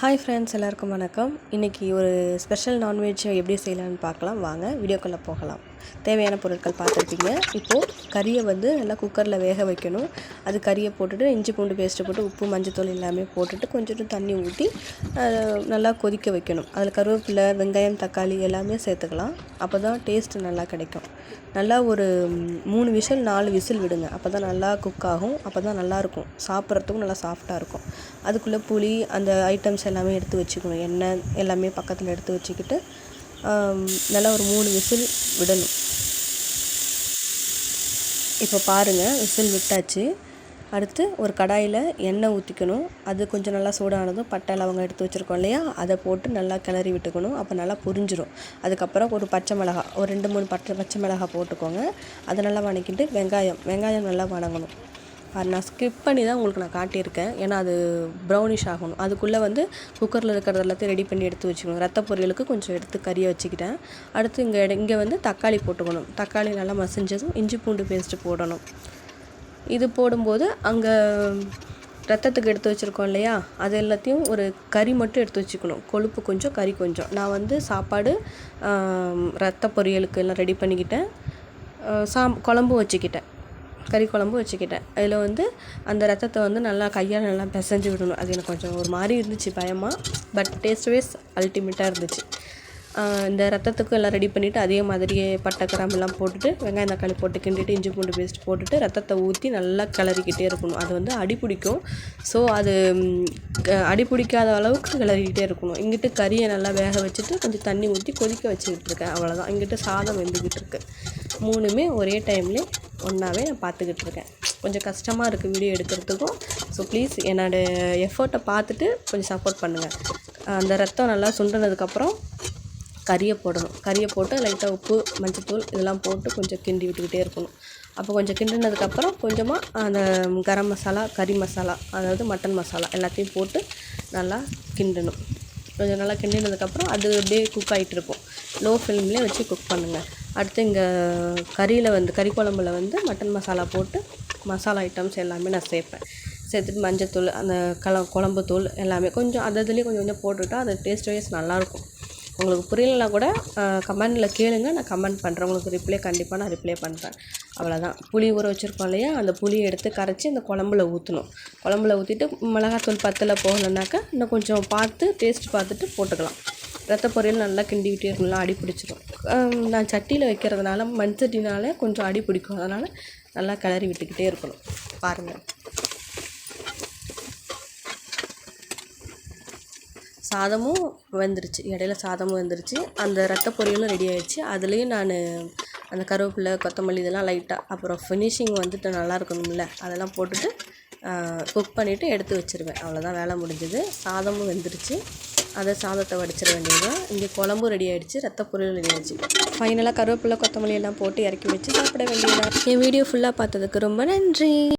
Hi friends, எல்லாருக்கும் வணக்கம். இன்றைக்கி ஒரு ஸ்பெஷல் நான்வெஜ் எப்படி செய்யலான்னு பார்க்கலாம். வாங்க வீடியோக்குள்ளே போகலாம். தேவையான பொருட்கள் பார்த்துருப்பீங்க. இப்போது கறியை நல்லா குக்கரில் வேக வைக்கணும். அது கறியை போட்டுட்டு இஞ்சி பூண்டு பேஸ்ட்டு போட்டு உப்பு மஞ்சத்தூள் எல்லாமே போட்டுட்டு கொஞ்சோண்டு தண்ணி ஊற்றி நல்லா கொதிக்க வைக்கணும். அதில் கருவேப்பிலை, வெங்காயம், தக்காளி எல்லாமே சேர்த்துக்கலாம். அப்போ தான் டேஸ்ட்டு நல்லா கிடைக்கும். நல்லா ஒரு 3 விசில் 4 விசில் விடுங்க. அப்போ தான் நல்லா குக் ஆகும். அப்போ தான் நல்லாயிருக்கும், சாப்பிட்றதுக்கும் நல்லா சாஃப்டாக இருக்கும். அதுக்குள்ளே புளி அந்த ஐட்டம்ஸ் எல்லாமே எடுத்து வச்சுக்கணும். எண்ணெய் எல்லாமே பக்கத்தில் எடுத்து வச்சுக்கிட்டு நல்லா ஒரு 3 விசில் விடணும். இப்போ பாருங்கள், விசில் விட்டாச்சு. அடுத்து ஒரு கடாயில் எண்ணெய் ஊற்றிக்கணும். அது கொஞ்சம் நல்லா சூடானதும் பட்டை லவங்கம் எடுத்து வச்சுருக்கோம் இல்லையா, அதை போட்டு நல்லா கிளறி விட்டுக்கணும். அப்போ நல்லா பொரிஞ்சிடும். அதுக்கப்புறம் ஒரு பச்சை மிளகாய், ஒரு 2-3 பச்சை மிளகாய் போட்டுக்கோங்க. அதை நல்லா வதக்கிட்டு வெங்காயம் நல்லா வதங்கணும். அது நான் ஸ்கிப் பண்ணி தான் உங்களுக்கு நான் காட்டியிருக்கேன். ஏன்னா அது ப்ரௌனிஷ் ஆகணும். அதுக்குள்ளே குக்கரில் இருக்கிறது எல்லாத்தையும் ரெடி பண்ணி எடுத்து வச்சுக்கணும். ரத்த பொரியலுக்கு கொஞ்சம் எடுத்து கறியை வச்சுக்கிட்டேன். அடுத்து இங்கே தக்காளி போட்டுக்கணும். தக்காளி நல்லா மசிஞ்சதும் இஞ்சி பூண்டு பேஸ்ட்டு போடணும். இது போடும்போது அங்கே ரத்தத்துக்கு எடுத்து வச்சுருக்கோம் இல்லையா, அது எல்லாத்தையும் ஒரு கறி மட்டும் எடுத்து வச்சுக்கணும். கொழுப்பு கொஞ்சம், கறி கொஞ்சம். நான் சாப்பாடு ரத்த பொரியலுக்கு எல்லாம் ரெடி பண்ணிக்கிட்டேன். குழம்பு வச்சுக்கிட்டேன், கறி குழம்பு வச்சுக்கிட்டேன். அதில் அந்த ரத்தத்தை நல்லா கையால் நல்லா பிசைஞ்சு விடணும். அது எனக்கு கொஞ்சம் ஒரு மாதிரி இருந்துச்சு, பயமாக. பட் டேஸ்ட் வைஸ் அல்டிமேட்டாக இருந்துச்சு. இந்த ரத்தத்துக்கு எல்லாம் ரெடி பண்ணிவிட்டு அதே மாதிரியே பட்டை கிராம்பெல்லாம் போட்டுட்டு வெங்காயம் தக்காளி போட்டு கிண்டிட்டு இஞ்சி பூண்டு பேஸ்ட் போட்டுட்டு ரத்தத்தை ஊற்றி நல்லா கிளறிக்கிட்டே இருக்கணும். அது அடி பிடிக்கும். ஸோ அது அடி பிடிக்காத அளவுக்கு கிளறிக்கிட்டே இருக்கணும். இங்கிட்டு கறியை நல்லா வேக வச்சுட்டு கொஞ்சம் தண்ணி ஊற்றி கொதிக்க வச்சுக்கிட்டு இருக்கேன். அவ்வளோதான். இங்கிட்டு சாதம் வெந்துக்கிட்டு இருக்கு. 3மே ஒரே டைம்லேயே ஒன்றாவே நான் பார்த்துக்கிட்டு இருக்கேன். கொஞ்சம் கஷ்டமாக இருக்குது வீடியோ எடுக்கிறதுக்கும். ஸோ ப்ளீஸ் என்னோடய எஃபர்ட்டை பார்த்துட்டு கொஞ்சம் சப்போர்ட் பண்ணுங்கள். அந்த ரத்தம் நல்லா சுண்டினதுக்கப்புறம் கறியை போடணும். கறியை போட்டு லைட்டாக உப்பு மஞ்சத்தூள் இதெல்லாம் போட்டு கொஞ்சம் கிண்டி விட்டுக்கிட்டே இருக்கணும். அப்போ கொஞ்சம் கிண்டினதுக்கப்புறம் கொஞ்சமாக அந்த கரம் மசாலா, கறி மசாலா, அதாவது மட்டன் மசாலா எல்லாத்தையும் போட்டு நல்லா கிண்டணும். கொஞ்சம் நல்லா கிண்டினதுக்கப்புறம் அது அப்படியே குக் ஆகிட்டு இருக்கும். லோ ஃப்ளேம்லேயே வச்சு குக் பண்ணுங்கள். அடுத்து இங்கே கறியில் கறி குழம்புல மட்டன் மசாலா போட்டு மசாலா ஐட்டம்ஸ் எல்லாமே நான் சேர்ப்பேன். சேர்த்துட்டு மஞ்சத்தூள், அந்த குழம்பு தூள் எல்லாமே கொஞ்சம் அதுலேயே கொஞ்சம் கொஞ்சம் போட்டுவிட்டா அது டேஸ்ட் வைஸ் நல்லாயிருக்கும். உங்களுக்கு புரியலைன்னா கூட கமெண்டில் கேளுங்க, நான் கமெண்ட் பண்ணுறேன். உங்களுக்கு கண்டிப்பாக நான் ரிப்ளை பண்ணுறேன். அவ்வளோதான். புளி ஊற வச்சுருக்கோம் இல்லையா, அந்த புளியை எடுத்து கரைச்சி அந்த குழம்புல ஊற்றணும். குழம்புல ஊற்றிட்டு மிளகாத்தூள் பத்தில் போகலைனாக்கா இன்னும் கொஞ்சம் பார்த்து டேஸ்ட் பார்த்துட்டு போட்டுக்கலாம். ரத்த பொரியல் நல்லா கிண்டி விட்டே இருக்கணும், அடி பிடிச்சிடும். நான் சட்டியில் வைக்கிறதுனால மண் சட்டினால கொஞ்சம் அடி பிடிக்கும். அதனால் நல்லா கிளறி விட்டுக்கிட்டே இருக்கணும். பாருங்கள், சாதமும் வெந்துருச்சு. இடையில சாதமும் வெந்துருச்சு. அந்த ரத்த பொரியலும் ரெடி ஆகிடுச்சு. அதுலேயும் நான் அந்த கருவேப்பிலை, கொத்தமல்லி இதெல்லாம் லைட்டாக, அப்புறம் ஃபினிஷிங் நல்லா இருக்கணும்ல, அதெல்லாம் போட்டுட்டு குக் பண்ணிவிட்டு எடுத்து வச்சுருவேன். அவ்வளோதான், வேலை முடிஞ்சது. சாதமும் வெந்துருச்சு. அதை சாதத்தை வடிச்சிட வேண்டியது. இங்கே குழம்பும் ரெடி ஆகிடுச்சு, ரத்த பொரியலும் ரெடி ஆகிடுச்சு. ஃபைனலாக கருவேப்பிலை, கொத்தமல்லி எல்லாம் போட்டு இறக்கி வச்சு சாப்பிட வேண்டியது. என் வீடியோ ஃபுல்லாக பார்த்ததுக்கு ரொம்ப நன்றி.